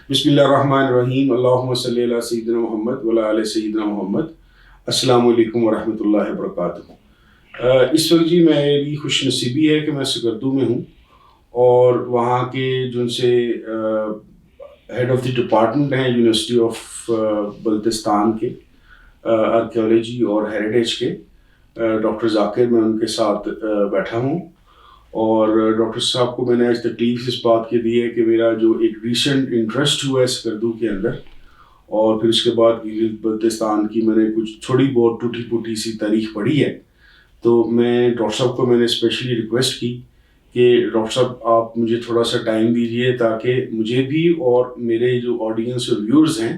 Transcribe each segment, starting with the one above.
بسم اللہ الرحمن الرحیم، اللہم صلی علی سیدنا محمد وعلی آل سیدنا محمد۔ السلام علیکم ورحمۃ اللہ وبرکاتہ۔ اس وقت جی میری خوش نصیبی ہے کہ میں سکردو میں ہوں اور وہاں کے جن سے ہیڈ آف دی ڈپارٹمنٹ ہیں یونیورسٹی آف بلتستان کے آرکیالوجی اور ہیریٹیج کے ڈاکٹر ذاکر، میں ان کے ساتھ بیٹھا ہوں اور ڈاکٹر صاحب کو میں نے آج تکلیف اس بات کی دی ہے کہ میرا جو ایک ریسنٹ انٹرسٹ ہوا ہے سکردو کے اندر، اور پھر اس کے بعد گلگت بلتستان کی میں نے کچھ تھوڑی بہت ٹوٹی پھوٹی سی تاریخ پڑھی ہے، تو میں ڈاکٹر صاحب کو میں نے اسپیشلی ریکویسٹ کی کہ ڈاکٹر صاحب آپ مجھے تھوڑا سا ٹائم دیجیے تاکہ مجھے بھی اور میرے جو آڈینس اور ویورز ہیں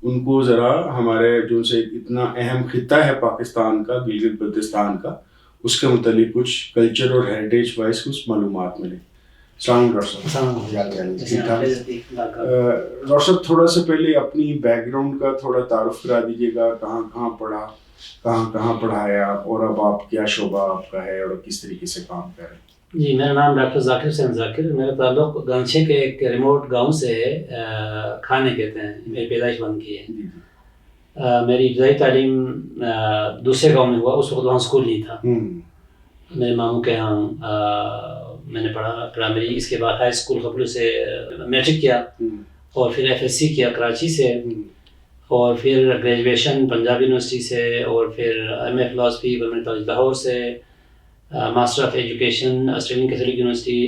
ان کو ذرا ہمارے جو سے اتنا اہم خطہ ہے پاکستان کا، گلگت بلتستان کا، اس کے متعلق کچھ کلچر اور ہیریٹیج وائز کچھ معلومات ملیں۔ السلام علیکم ڈاکٹر صاحب۔ ڈاکٹر صاحب تھوڑا سا پہلے اپنی بیک گراؤنڈ کا تھوڑا تعارف کرا دیجیے گا، کہاں کہاں پڑھا، کہاں پڑھایا، اور اب آپ کیا شعبہ آپ کا ہے اور کس طریقے سے کام کر رہے ہیں؟ جی، میرا نام ڈاکٹر ذاکر حسین ذاکر، میرا تعلق گنچے کے ایک ریموٹ گاؤں سے ہے، کھانے کہتے ہیں، میری پیدائش وہاں کی ہے۔ میری ابتدائی تعلیم دوسرے گاؤں میں ہوا، اس وقت وہاں اسکول نہیں تھا، میرے ماموں کے یہاں میں نے پڑھا پرائمری، اس کے بعد ہائی اسکول خبروں سے میٹرک کیا اور پھر ایف ایس سی کیا کراچی سے، اور پھر گریجویشن پنجاب یونیورسٹی سے، اور پھر M A philosophy government college Lahore سے، master of education Australian Catholic university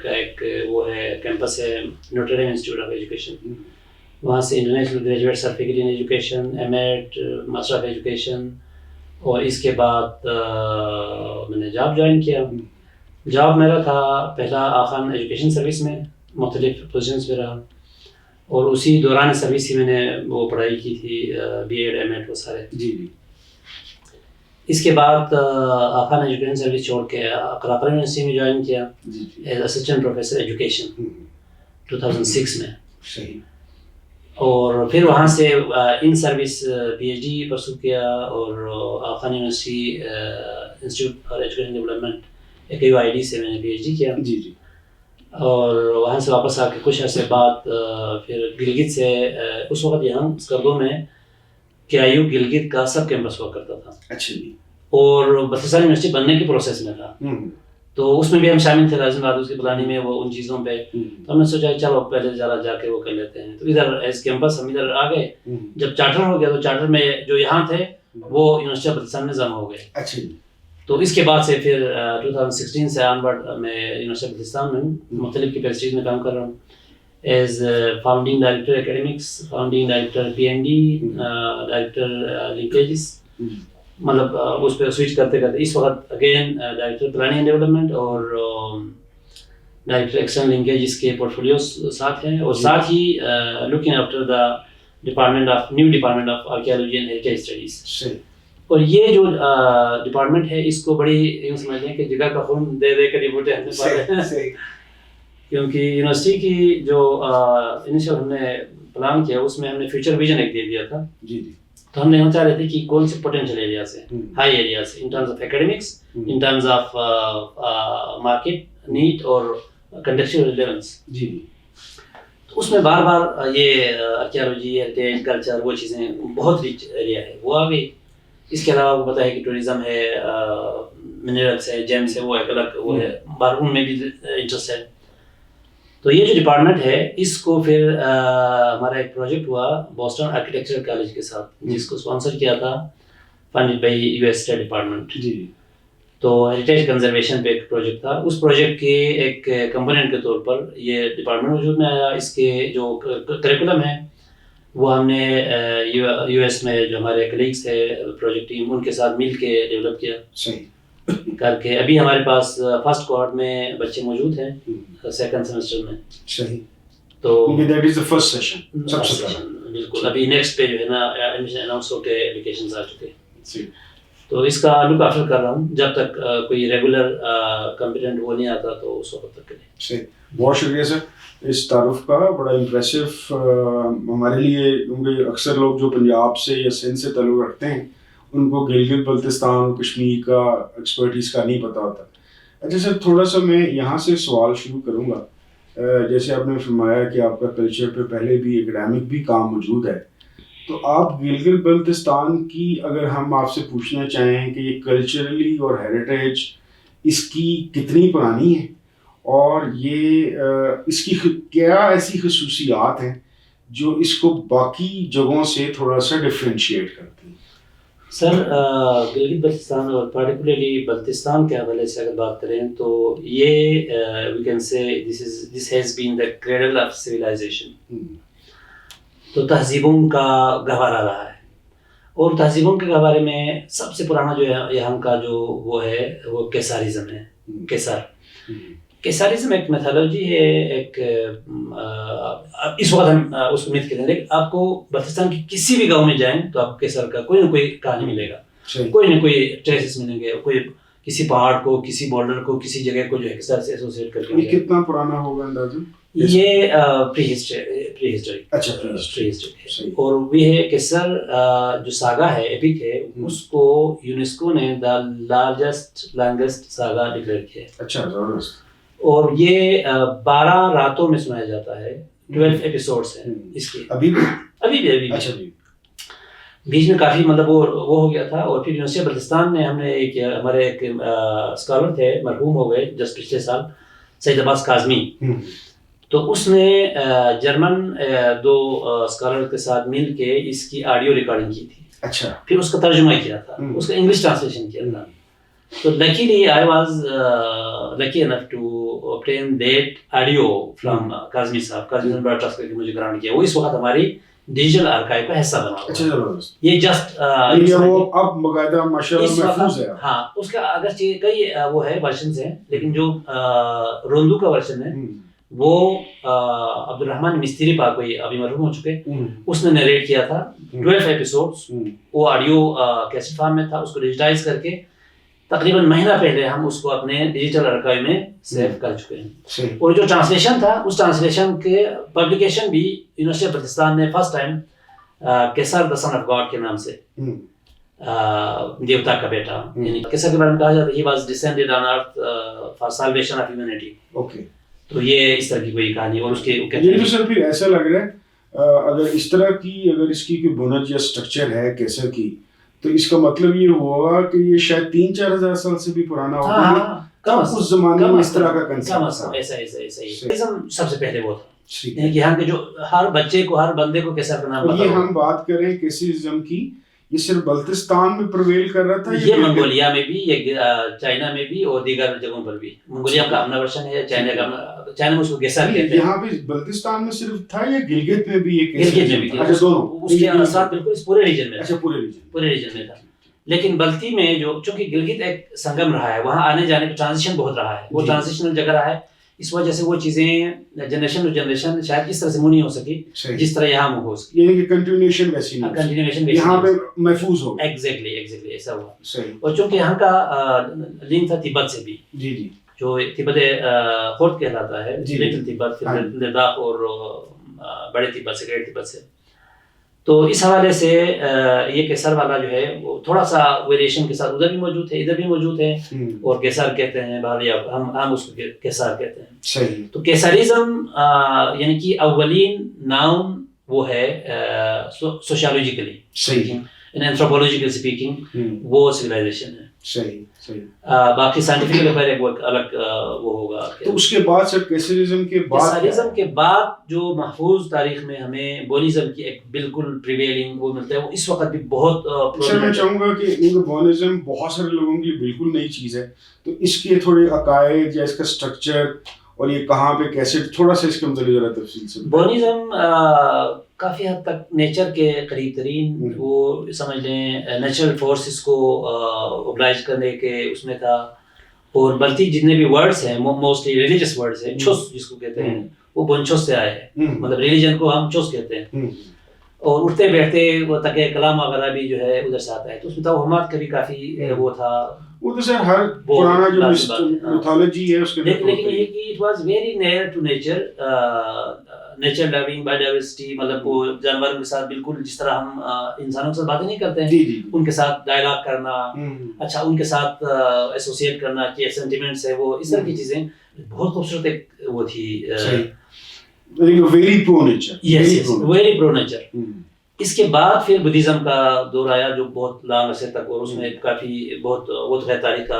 کا ایک وہ ہے کیمپس ہے Notre Dame institute of education, وہاں سے international graduate certificate in education, M Ed, master of education, اور اس کے بعد میں نے جاب جوائن کیا۔ جاب میرا تھا پہلا آخان ایجوکیشن سروس میں، مختلف پوزیشنس میں رہا، اور اسی دوران سروس ہی میں نے وہ پڑھائی کی تھی، بی ایڈ ایم ایڈ وہ سارے۔ جی۔ اس کے بعد آخان ایجوکیشن سروس چھوڑ کے قراقرم یونیورسٹی میں جوائن کیا ایز اسسٹنٹ پروفیسر ایجوکیشن 2006 میں۔ صحیح۔ اور پھر وہاں سے in service P H D pursue کیا، اور Aga Khan university institute for education development AUID سے میں نے پی ایچ ڈی کیا۔ جی جی۔ اور وہاں سے واپس آ کے کچھ عرصے بعد پھر گلگت سے، اس وقت یہاں سکردو میں KIU گلگت کا سب کیمپس ہوا کرتا تھا۔ اچھا جی۔ اور بلتستان یونیورسٹی بننے کی پروسیس میں تھا، تو اس میں بھی ہم شامل تھے، لازم بات اس کی پلاننگ میں، وہ ان چیزوں پہ، تو ہم نے سوچا چلو پہلے جا کے وہ کر لیتے ہیں، تو ادھر ایز کیمپس ہم ادھر آ گئے۔ جب چارٹر ہو گیا تو چارٹر میں جو یہاں تھے وہ یونیورسٹی آف بلتستان میں جمع ہو گئے۔ اچھا جی۔ تو اس کے بعد سے پھر 2016 سے آن ورڈ میں یونیورسٹی آف بلتستان میں مختلف کیپیسٹیز میں کام کر رہا ہوں، as founding director academics, founding director PND، director linkages, مطلب اس پہ سوئچ کرتے اس وقت again director planning and development اور ڈائریکٹر ایکسٹرنل لنکیجز کے پورٹفولیوز ساتھ ہیں، اور ساتھ ہی looking after the new department of archaeology and heritage studies. اور یہ جو ڈپارٹمنٹ ہے اس کو بڑی یوں سمجھ لیں کہ جگر کا خون دے دے کر یہ بوٹے ہمنے پالے ہیں، کیونکہ یونیورسٹی کی جو انیشل ہم نے پلان کیا اس میں ہم نے فیوچر ویژن ایک دے دیا تھا۔ جی جی۔ تو ہم نے یہاں چاہ رہے تھے کہ کون سے پوٹینشیل ایریاز ہیں، high areas, in terms of academics, in terms of market need اور کنٹیکچوئل ریلیونس۔ جی۔ تو اس میں بار بار یہ آرکیالوجی، ہیریٹیج، کلچر، وہ چیزیں بہت ریچ ایریا ہے، وہ آ گئی۔ اس کے علاوہ وہ پتہ ہے کہ ٹورزم ہے، منرلس ہے، جیمس ہے، وہ ایک الگ وہ ہے، ان میں بھی انٹرسٹ ہے۔ تو یہ جو ڈپارٹمنٹ ہے اس کو پھر ہمارا ایک پروجیکٹ ہوا بوسٹن آرکیٹیکچرل کالج کے ساتھ، جس کو اسپانسر کیا تھا funded by US state department. جی۔ تو ہیریٹیج کنزرویشن پہ ایک پروجیکٹ تھا، اس پروجیکٹ کے ایک کمپوننٹ کے طور پر یہ ڈپارٹمنٹ وجود میں آیا۔ اس کے جو کریکولم ہے وہ ہم نے US میں جو ہمارے کلیگس تھے پروجیکٹ ٹیم، ان کے ساتھ مل کے ڈیولپ کیا۔ صحیح کر کے ابھی ہمارے پاس فرسٹ کوہارٹ میں بچے موجود ہیں، سیکنڈ سیمسٹر میں۔ صحیح۔ تو that is the first session, سب سے پہلا۔ بالکل، ابھی نیکسٹ پہ جو ہے نا ایڈمیشن اناؤنس ہو کے اپلیکیشنز آ چکے ہیں، جی۔ تو اس کا لک آفٹر کر رہا ہوں جب تک کوئی ریگولر کمپیٹنٹ وہ نہیں آتا تو اس وقت تک کے لیے۔ صحیح، بہت شکریہ سر اس تعارف کا، بڑا امپریسو ہمارے لیے، کیونکہ اکثر لوگ جو پنجاب سے یا سندھ سے تعلق رکھتے ہیں ان کو گلگت بلتستان کشمیر کا ایکسپرٹیز کا نہیں پتہ ہوتا۔ اچھا سر، تھوڑا سا میں یہاں سے سوال شروع کروں گا جیسے آپ نے فرمایا کہ آپ کا کلچر پہ پہلے بھی اکیڈیمک بھی کام موجود ہے، تو آپ گلگت بلتستان کی اگر ہم آپ سے پوچھنا چاہیں کہ یہ کلچرلی اور ہیریٹیج اس کی کتنی پرانی ہے، اور یہ اس کی کیا ایسی خصوصیات ہیں جو اس کو باقی جگہوں سے تھوڑا سا ڈفرینشیٹ کرتے ہیں؟ سر گلگت بلتستان اور پارٹیکولرلی بلتستان کے حوالے سے اگر بات کریں تو یہ we can say this has been the cradle of civilisation. تو تہذیبوں کا گہوارہ رہا ہے، اور تہذیبوں کے گہوارے میں سب سے پرانا جو ہے یہاں کا جو وہ ہے وہ کیساریزم ہے. کیساریزم ایک میتھالوجی ہے، ایک اس وقت ہم اس کو میتھ کہتے ہیں، لیکن آپ کو بلتستان کی کسی بھی گاؤں میں جائیں تو آپ کو کیسر کا کوئی نہ کوئی کہانی ملے گا، کوئی نہ کوئی ٹریسز ملیں گے، کوئی کسی پہاڑ کو، کسی بورڈر کو، کسی جگہ کو جو ہے کیسر سے ایسوسیٹ کر کے. یہ کتنا پرانا ہوگا اندازہ؟ یہ پری ہسٹری. اچھا، پری ہسٹری. اور یہ ہے کیسر جو ساگا ہے، ایپک ہے، اس کو یونیسکو نے the largest longest saga declare کیا ہے. اچھا، زبردست. اور یہ 12 راتوں میں سنایا جاتا ہے. 12 ایپیسوڈس ہیں اس کے. ابھی بھی. اچھا، بیچ میں کافی مطلب وہ ہو گیا تھا. اور پھر یونیورسٹی بلتستان نے ہم نے ہمارے ایک اسکالر تھے، مرحوم ہو گئے جسٹ پچھلے سال، سید عباس کاظمی. تو اس نے جرمن 2 اسکالر کے ساتھ مل کے اس کی آڈیو ریکارڈنگ کی تھی. اچھا. پھر اس کا ترجمہ کیا تھا، اس کا انگلش ٹرانسلیشن کیا تھا. So luckily I was lucky enough to obtain that audio from Kazmi صاحب. کاظمی صاحب بڑا ٹرسٹ کر کے مجھے گرانٹ کیا. وہ اس وقت ہماری ڈیجیٹل آرکائیو کا حصہ بنا ہوا ہے. یہ جسٹ وہ اب باقاعدہ ماشاءاللہ محفوظ ہے. ہاں، اس کا اگرچہ کئی وہ ہے ورژنز ہیں، لیکن جو روندو کا ورژن ہے وہ عبد الرحمن مستری پاک کوئی ابھی مرحوم ہو چکے، اس نے نریٹ کیا تھا. 12 ایپیسوڈس وہ آڈیو کیسٹ فارم میں تھا. اس کو ڈیجیٹائز کر کے تقریباً مہینہ پہلے ہم اس کو اپنے ڈیجیٹل آرکائیو میں سیو کر چکے ہیں. اور جو ٹرانسلیشن تھا، اس ٹرانسلیشن کے پبلیکیشن بھی یونیورسٹی بلتستان نے فرسٹ ٹائم کیسر دا سن آف گاڈ کے نام سے، دیوتا کا بیٹا، یعنی کیسر کے بارے میں کہا جاتا ہے he was descended on earth for salvation of humanity. تو یہ اس طرح کی کوئی کہانی. اور اس کے یہ سر پھر ایسا لگ رہا ہے اگر اس طرح کی اگر اس کی کوئی بنیاد یا اسٹرکچر ہے کیسر کی، تو اس کا مطلب یہ ہوگا کہ یہ شاید 3-4 ہزار سال سے بھی پرانا ہوگا. اس زمانے میں اس طرح کا کنسپٹ ایسا سب سے پہلے وہ تھا، یعنی کہ یہاں کے جو ہر بچے کو، ہر بندے کو کیسر کا نام پتا. یہ ہم بات کریں کیسرزم کی، یہ صرف بلتستان میں پرویل کر رہا تھا؟ یہ منگولیا میں بھی، یہ چائنا میں بھی، اور دیگر جگہوں پر بھی. منگولیا کا اپنا ورژن ہے، چائنا کا چائنا میں اس کو کیسر کہتے ہیں. یہاں پہ بلتستان میں صرف تھا یا گلگت میں بھی؟ گلگت میں بھی. اچھا، دونوں. اس کے اثرات بالکل اس پورے ریجن میں. اچھا، پورے ریجن میں تھا. لیکن بلتی میں جو چونکہ گلگت ایک سنگم رہا ہے، وہاں آنے جانے کا ٹرانزیشن بہت رہا ہے، وہ ٹرانزیشنل جگہ رہا ہے. اس وجہ سے وہ چیزیں جنریشن ٹو جنریشن شاید اس طرح سے منہ نہیں ہو سکی جس طرح یہاں منہ ہو سکی. یعنی کہ کنٹینیوشن ویسی نہیں، یہاں پہ محفوظ ہو. ایگزیکٹلی ایسا ہوا. اور چونکہ یہاں کا لنک تھا تبت سے بھی، جو تبت خورد کہلاتا ہے، لٹل تبت، لداخ اور بڑے تبت سے، گریٹ تبت سے. تو اس حوالے سے یہ کیسر والا جو ہے وہ تھوڑا سا ویریشن کے ساتھ ادھر بھی موجود ہے، ادھر بھی موجود ہے. اور کیسر کہتے ہیں بھالی، ہم اس کو کیسر کہتے ہیں. صحیح. تو کیسریزم یعنی کہ اولین ناؤن وہ ہے سوشیالوجیکلی اسپیکنگ، اینتھروپولوجیکل اسپیکنگ، وہ سویلائزیشن ہے. صحیح. باقی سائنٹیفک ایک الگ وہ ہوگا. تو اس کے بعد سر کیسریزم کے بعد جو محفوظ تاریخ میں ہمیں بونیزم کی ایک بالکل پریویلنگ وہ ملتا ہے، وہ اس وقت بھی بہت. سر میں چاہوں گا کہ بونیزم بہت سارے لوگوں کے لیے بالکل نئی چیز ہے، تو اس کے تھوڑے عقائد یا اس کا اسٹرکچر اور یہ کہاں پہ کیسے، تھوڑا سا اس کے متعلق ذرا تفصیل سے. بونیزم کافی حد تک نیچر کے قریب ترین، وہ سمجھ لیں نیچرل فورسز کو اوبلائج کرنے کے اس میں تھا. اور بلتی جتنے بھی ورڈز ہیں موسٹلی ریلیجس ورڈز ہیں، چھس جس کو کہتے ہیں، وہ بونچھس سے آئے ہیں. مطلب ریلیجن کو ہم چھس کہتے ہیں. اور اٹھتے بیٹھتے وہ تک کلام وغیرہ بھی جو ہے ادھر سے آتا ہے. تو اس میں توہمات کا بھی کافی وہ تھا. وہ تو سر ہر پرانا جو میتھولوجی ہے اس کے لیکن یہ کہ it was very near to nature, nature loving, biodiversity. مطلب وہ جانوروں کے ساتھ بالکل جس طرح ہم انسانوں کے ساتھ باتیں نہیں کرتے ہیں، ان کے ساتھ ڈائلاگ کرنا، اچھا ان کے ساتھ ایسوسیٹ کرنا کہ سینٹیمنٹس ہے وہ، اس طرح کی چیزیں. بہت خوبصورت ایک وہ تھی. Very pro nature. Yes very pro nature. اس کے بعد پھر بدھزم کا دور آیا جو بہت لانگ عرصے تک, اور اس میں کافی بہت وہ ہے تاریخ کا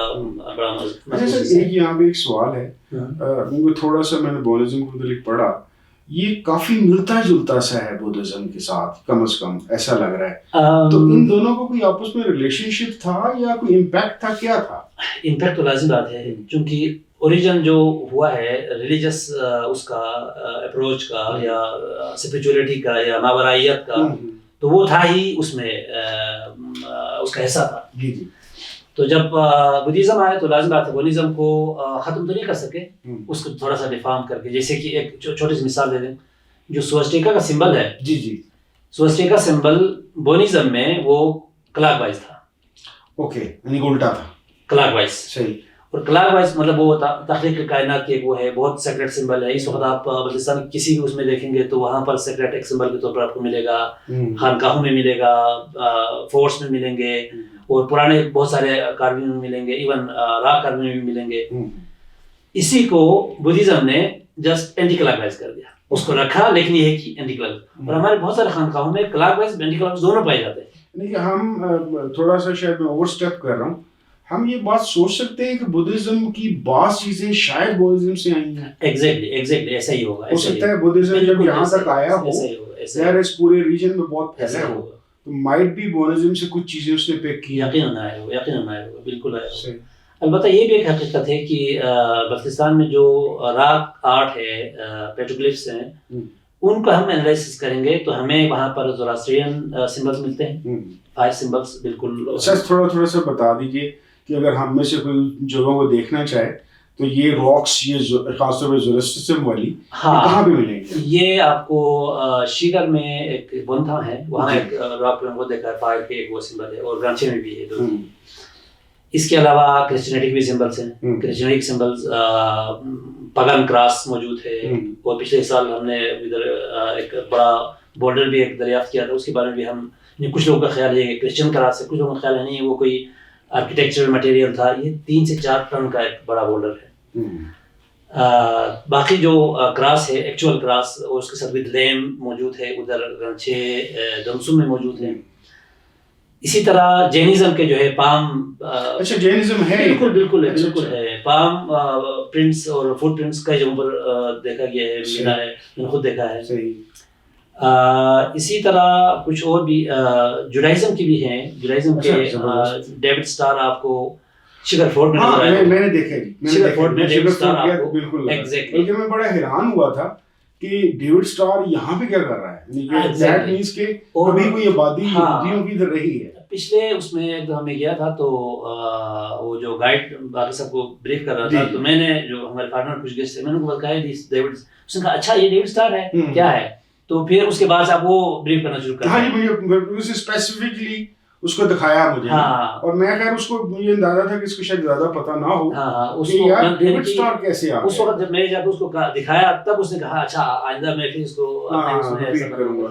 بڑا مضبوط. ایک یہاں پہ ایک سوال ہے, کیونکہ تھوڑا سا میں نے بودھزم کو متعلق پڑھا, یہ کافی ملتا جلتا سا ہے بدھزم کے ساتھ, کم از کم ایسا لگ رہا ہے. تو ان دونوں کو کوئی آپس میں ریلیشن شپ تھا یا کوئی امپیکٹ تھا, کیا تھا؟ امپیکٹ تو لازم بات ہے, چونکہ اوریجن جو ہوا ہے ریلیجس اس کا اپروچ کا یا اسپرچولیٹی کا یا ماورائیت کا, تو وہ تھا ہی اس میں اس کا حصہ تھا. تو جب بدھزم آیا تو لازم بات ہے بدھزم کو ختم تو نہیں کر سکے, اس کو تھوڑا سا ڈیفارم کر کے, جیسے کہ ایک چھوٹی سی مثال دے دیں, جو سواسٹیکا کا سمبل ہے, سواسٹیکا سمبل بدھزم میں وہ کلاک وائز تھا. اوکے, یعنی الٹا تھا. Clock wise. صحیح. اور کلاک وائز مطلب وہ تخلیق کائنات کی ایک وہ ہے, بہت سیکریٹ سمبل ہے. اس وقت آپ بلوچستان کسی بھی اس میں دیکھیں گے تو وہاں پر سیکریٹ ایک سمبل کے طور پر آپ کو ملے گا, خانقاہوں میں ملے گا, فورٹس میں ملیں گے, اور پرانے بہت سارے کاروینوں میں ملیں گے, ایون راک کاروینوں میں ملیں گے. اسی کو بدھزم نے جسٹ اینٹی کلاک وائز کر دیا, اس کو رکھا لیکن یہ ہے کہ اینٹی کلاک. اور ہمارے بہت سارے خانقاہوں میں کلاک وائز اینٹی کلاک دونوں پائے جاتے ہیں. یعنی کہ ہم تھوڑا سا شاید میں اوور اسٹیپ کر رہا ہوں, ہم یہ بات سوچ سکتے ہیں کہ بدھزم کی بعض چیزیں شاید بدھزم سے آئی ہیں. ایگزیکٹلی ایسا ہی ہوگا. ہو سکتا ہے بدھزم جب یہاں تک آیا ہو, شاید اس پورے ریجن میں بہت پھیلا ہو, تو مائٹ بھی بدھزم سے کچھ چیزیں اس نے پک کی. یقیناً آیا ہوگا, بالکل آیا ہوگا. البتہ یہ بھی ایک حقیقت ہے کہ بلوچستان میں جو راک آرٹ ہے, پیٹروگلفس ہیں, ان کو ہم انالیسس کریں گے تو ہمیں وہاں پر زوراسترین سمبلس ملتے ہیں, 5 سمبلس. بالکل سر تھوڑا سا بتا دیجیے کہ اگر ہم میں سے کوئی جگہوں کو دیکھنا چاہے تو یہ راکس, یہ خاص طور پہ زوراسترزم والی کہاں پہ ملیں گے؟ یہ آپ کو شیگر میں ایک بونتھا ہے, وہاں ایک راک پہ وہ دیکھا ہے, فائر کے ایک وہ سمبل ہے, اور گرانچے میں بھی ہے دو. اس کے علاوہ کرسچینٹی بھی سمبلس ہیں. کرسچینٹی سمبلس پگن کراس موجود ہے, اور پچھلے سال ہم نے ادھر ایک بڑا بورڈر بھی ایک دریافت کیا تھا, اس کے بارے میں بھی ہم, کچھ لوگوں کا خیال ہے کہ کرسچن کراس ہے, کچھ لوگوں کا خیال ہے نہیں وہ کوئی آرکیٹیکچرل مٹیریل تھا. یہ 3 سے 4 ٹن کا ایک بڑا بورڈر ہے. باقی جو کراس ہے ایکچوئل کراس, اور اس کے ساتھ ود لیم موجود ہے ادھر گنچے دمسم میں موجود ہے. اسی طرح جینزم کے جو ہے پام, اچھا جینزم ہے, بالکل ہے, پام پرنٹس اور فوٹ پرنٹس کئی جگہوں پر دیکھا گیا ہے, ملا ہے, میں نے خود دیکھا ہے. اسی طرح کچھ اور بھی جوڈائزم کی بھی ہیں. جوڈائزم کے ڈیوڈ اسٹار آپ کو شگر فورٹ میں نے دیکھا جی, شگر فورٹ میں ڈیوڈ اسٹار بالکل. ایگزیکٹلی میں بڑا حیران ہوا تھا کہ ڈیوڈ اسٹار یہاں پہ کیا کر رہا ہے. دیٹ مینس کہ ابھی کوئی آبادی یہودیوں کی ادھر رہی ہے. پچھلے اس میں ایک دفعہ میں گیا تھا تو وہ جو گائیڈ باقی سب کو بریف کر رہا تھا, تو میں نے جو ہمارے پارٹنر کچھ گیسٹ تھے, میں نے ان کو بتایا ڈیوڈ, اس نے کہا اچھا یہ ڈیوڈ اسٹار ہے کیا ہے, تو پھر اس کے بعد سے آپ وہ بریف کرنا شروع کر. ہاں جی, مجھے اسپیسیفکلی اس کو دکھایا مجھے, اور میں خیر اس کو مجھے اندازہ تھا کہ اس کو شاید زیادہ پتہ نہ ہو. اس وقت جب میں جا کے اس کو دکھایا تب اس نے کہا اچھا آئندہ میں پھر اس کو کروں گا.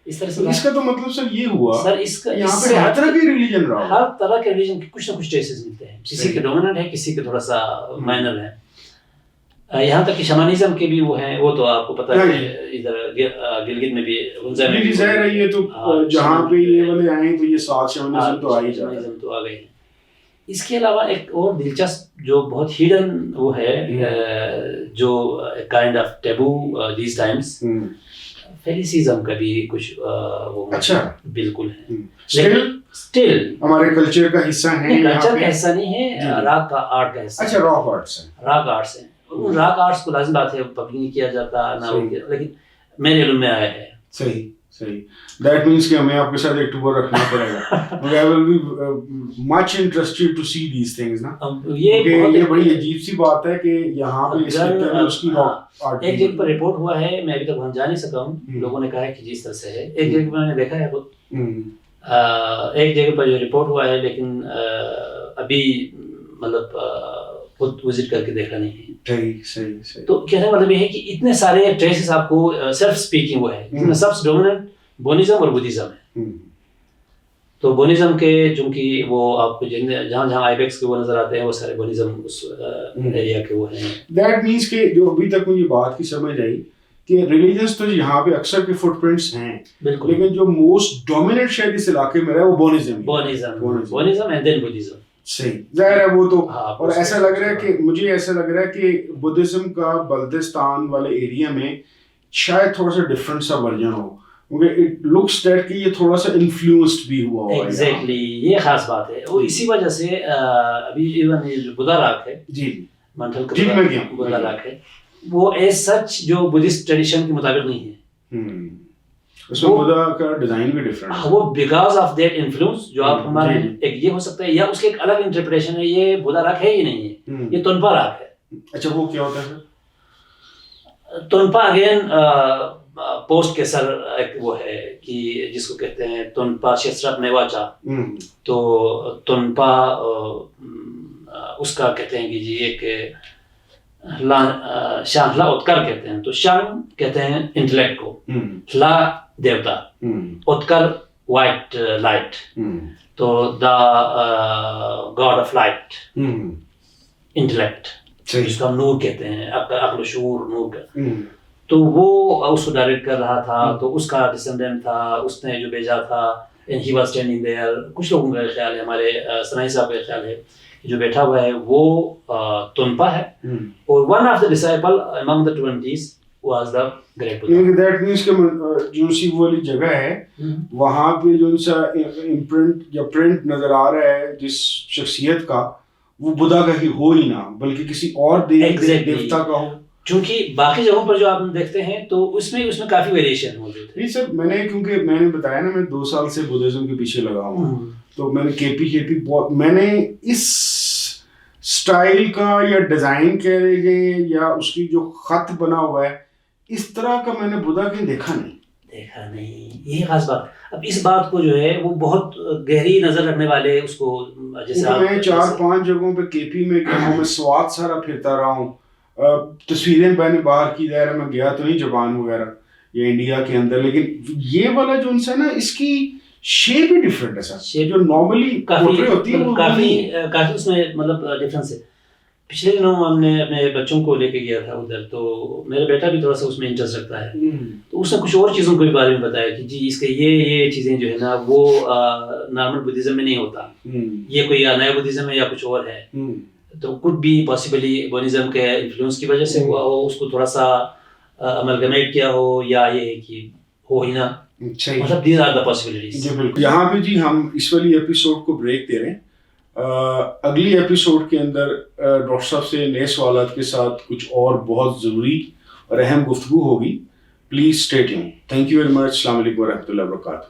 اس طرح سے. اس کا تو مطلب سر یہ ہوا سر, اس کا یہاں پہ ہر طرح کی ریلیجن رہا, ہر طرح کے ریلیجن کے کچھ نہ کچھ ٹریسز ملتے ہیں. کسی کے ڈومیننٹ ہے, کسی کے تھوڑا سا مائنر ہے. یہاں تک کہ شمانزم کے بھی وہ ہیں, وہ تو آپ کو پتہ ہے ادھر گلگت میں بھی ظاہر ہے. یہ تو جہاں پہ یہ والے آئے تو یہ ساتھ شمانزم تو آ گئے ہیں. اس کے علاوہ ایک اور دلچسپ جو بہت ہیڈن وہ ہے, جو kind of taboo these times, فیلیسیزم کا بھی کچھ وہ بالکل ہے, لیکن اسٹل ہمارے کلچر کا حصہ ہے. کلچر کا حصہ نہیں ہے, راک کا آرٹ کا حصہ. اچھا راک آرٹس ہیں. راک آرٹس ہیں. ان راک آرٹس کو لازم بات ہے پبلک نہیں کیا جاتا نہ, لیکن میرے علم میں آیا ہے. صحیح. دیٹ مینس کہ ہمیں آپ کے ساتھ ایک ٹور رکھنا پڑے گا. I will be much interested to see these things نا. یہ بڑی عجیب سی بات ہے کہ یہاں پہ اس خطے میں اس کی آرٹ ایک جگہ پر رپورٹ ہوا ہے, میں ابھی تک وہاں جا نہیں سکا ہوں. لوگوں نے کہا ہے کہ جس طرح سے ہے, ایک جگہ پر میں نے دیکھا ہے خود, ایک جگہ پر جو رپورٹ ہوا ہے, لیکن ابھی مطلب خود وزٹ کر کے دیکھا نہیں ہے. صحیح. تو کہنے کا مطلب یہ ہے کہ اتنے سارے ٹریسز آپ کو سیلف اسپیکنگ وہ ہے, جس میں سب ڈومیننٹ بونزم اور بدھزم ہے. تو بونزم کے چونکہ وہ آپ کو جہاں جہاں آئیبیکس کے وہ نظر آتے ہیں وہ سارے بونزم اس ایریا کے وہ ہیں. دیٹ مینس کہ جو ابھی تک مجھے بات کی سمجھ آئی کہ ریلیجنس تو یہاں پہ اکثر کے فٹ پرنٹس ہیں بالکل, لیکن جو موسٹ ڈومیننٹ شاید اس علاقے میں رہا ہے وہ بونزم اینڈ دین بدھزم. صحیح ظاہر ہے وہ تو. اور ایسا لگ رہا ہے کہ مجھے ایسا لگ رہا ہے کہ بدھزم کا بلتستان والے ایریا میں شاید تھوڑا سا ڈفرنٹ سا ورژن ہو کیونکہ اٹ لکس دیٹ کہ یہ تھوڑا سا انفلوئنسڈ بھی ہوا ہوا ہے. ایگزیکٹلی یہ خاص بات ہے اور اسی وجہ سے ابھی ایون یہ جو بدھا راک ہے جی منتھل کا بدھا راک ہے وہ ایز سچ جو بدھسٹ ٹریڈیشن کے مطابق نہیں ہے. اس میں بدھا کا ڈیزائن بھی ڈفرنٹ ہے. وہ بیکاز آف دیٹ انفلوئنس جو آپ ہمارے ایک یہ ہو سکتا ہے یا اس کی ایک الگ انٹرپریٹیشن ہے یہ بدھا راک ہے ہی نہیں ہے, یہ تونپا راک ہے. اچھا وہ کیا ہوتا ہے؟ تونپا اگین پوسٹ کے سر ایک وہ ہے کہ جس کو کہتے ہیں تونپا شیسرپ نیواچا. تو تونپا اس کا کہتے ہیں کہ جی ایک شان لا اتکر کہتے ہیں. تو شان کہتے ہیں انٹلیکٹ کو, لا دیوتا, اتکر وائٹ لائٹ, تو the God of light intellect جس کو ہم نور کہتے ہیں, عقل و شعور نور کا. تو وہ اس کو ڈائریکٹ کر رہا تھا, تو اس کا ڈسینڈنٹ تھا, اس نے جو بھیجا تھا. And he was standing there. کچھ لوگوں کا خیال ہے, ہمارے سنائی صاحب کا خیال ہے جو بیٹھا ہوا ہے وہ تونپا ہے, اور one of the disciple Umang the 20s was the great Buddha. That means کہ جو سی والی جگہ ہے وہاں پہ جو سا امپرنٹ یا پرنٹ نظر آ رہا ہے جس شخصیت کا, وہ بدھا کا ہی ہو ہی نہ بلکہ کسی اور دیوتا کا ہو. چونکہ باقی جگہوں پر جو آپ دیکھتے ہیں تو اس میں کافی ویریشن موجود ہے. نہیں سر, کیونکہ میں نے بتایا نا میں 2 سال سے بدھزم کے پیچھے لگا ہوں, تو میں نے کے پی بہت, میں نے اس سٹائل کا یا ڈیزائن کہہ لیجیے یا اس کی جو خط بنا ہوا ہے اس طرح کا میں نے بدھا کہیں دیکھا نہیں. یہی خاص بات. اب اس بات کو جو ہے وہ بہت گہری نظر رکھنے والے اس کو, جیسے میں 4-5 جگہوں پہ کے پی میں گیا ہوں, میں سوات سارا پھرتا رہا ہوں, تصویریں میں نے باہر کی, ظاہر میں گیا تو نہیں جاپان وغیرہ یا انڈیا کے اندر, لیکن یہ والا جو ہے نا اس کی شیپ ہی ڈفرینٹ ہے سر. جو نارملی پورٹری ہوتی ہے کافی اس میں مطلب ڈفرینس ہے. پچھلے دنوں ہم نے اپنے بچوں کو لے کے گیا تھا ادھر, تو میرا بیٹا بھی تھوڑا سا اس میں انٹرسٹ رکھتا ہے, تو اس نے کچھ اور چیزوں کے بارے میں بتایا کہ جی اس کے یہ چیزیں جو ہے نا وہ نارمل بدھزم میں نہیں ہوتا, یہ کوئی نیا بدھزم ہے یا کچھ اور ہے. تو could be possibly بونزم کے انفلوئنس کی وجہ سے ہوا ہو, اس کو تھوڑا سا املگمیٹ کیا ہو, یا یہ ہے کہ ہو ہی نہ, مطلب these are the possibilities. جی بالکل. یہاں پہ جی ہم اس والی ایپیسوڈ کو بریک دے رہے ہیں. اگلی ایپیسوڈ کے اندر ڈاکٹر صاحب سے نئے سوالات کے ساتھ کچھ اور بہت ضروری اور اہم گفتگو ہوگی. Please stay tune. Thank you very much. السلام علیکم ورحمۃ اللہ وبرکاتہ.